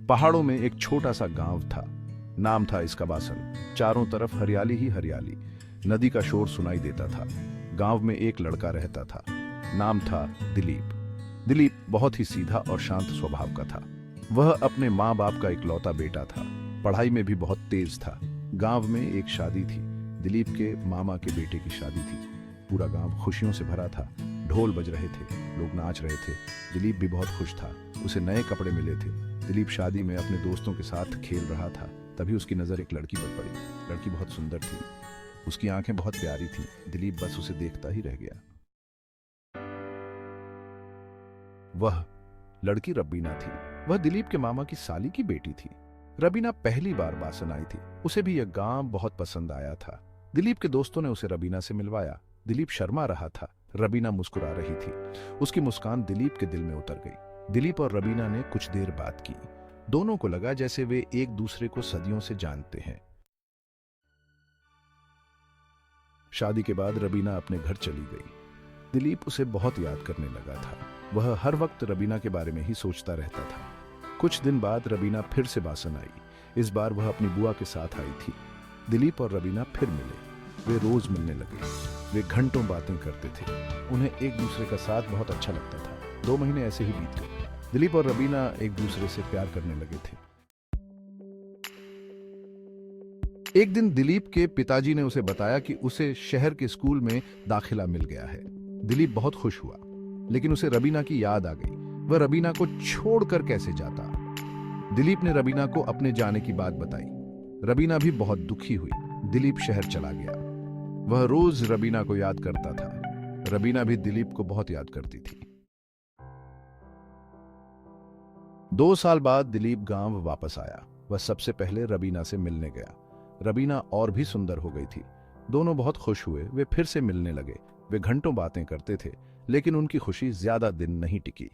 पहाड़ों में एक छोटा सा गांव था। नाम था इसका बासन। चारों तरफ हरियाली ही हरियाली। नदी का शोर सुनाई देता था। गांव में एक लड़का रहता था। नाम था दिलीप। दिलीप बहुत ही सीधा और शांत स्वभाव का था। वह अपने माँ बाप का इकलौता बेटा था। पढ़ाई में भी बहुत तेज था। गांव में एक शादी थी। दिलीप के मामा के बेटे की शादी थी। पूरा गांव खुशियों से भरा था। ढोल बज रहे थे, लोग नाच रहे थे। दिलीप भी बहुत खुश था। उसे नए कपड़े मिले थे। दिलीप शादी में अपने दोस्तों के साथ खेल रहा था। तभी उसकी नजर एक लड़की पर पड़ी। लड़की बहुत सुंदर थी। उसकी आंखें बहुत प्यारी थीं। दिलीप बस उसे देखता ही रह गया। वह लड़की रबीना थी। वह दिलीप के मामा की साली की बेटी थी। रबीना पहली बार बासन आई थी। उसे भी यह गांव बहुत पसंद आया था। दिलीप के दोस्तों ने उसे रबीना से मिलवाया। दिलीप शर्मा रहा था। रबीना मुस्कुरा रही थी। उसकी मुस्कान दिलीप के दिल में उतर गई। दिलीप और रबीना ने कुछ देर बात की। दोनों को लगा जैसे वे एक दूसरे को सदियों से जानते हैं। शादी के बाद रबीना अपने घर चली गई। दिलीप उसे बहुत याद करने लगा था। वह हर वक्त रबीना के बारे में ही सोचता रहता था। कुछ दिन बाद रबीना फिर से बासन आई। इस बार वह अपनी बुआ के साथ आई थी। दिलीप और रबीना फिर मिले। वे रोज मिलने लगे। वे घंटों बातें करते थे। उन्हें एक दूसरे का साथ बहुत अच्छा लगता था। 2 महीने ऐसे ही बीत गए। दिलीप और रबीना एक दूसरे से प्यार करने लगे थे। एक दिन दिलीप के पिताजी ने उसे बताया कि उसे शहर के स्कूल में दाखिला मिल गया है। दिलीप बहुत खुश हुआ, लेकिन उसे रबीना की याद आ गई। वह रबीना को छोड़कर कैसे जाता। दिलीप ने रबीना को अपने जाने की बात बताई। रबीना भी बहुत दुखी हुई। दिलीप शहर चला गया। वह रोज रबीना को याद करता था। रबीना भी दिलीप को बहुत याद करती थी। 2 साल बाद दिलीप गांव वापस आया। वह सबसे पहले रबीना से मिलने गया। रबीना और भी सुंदर हो गई थी। दोनों बहुत खुश हुए। वे फिर से मिलने लगे। वे घंटों बातें करते थे, लेकिन उनकी खुशी ज्यादा दिन नहीं टिकी।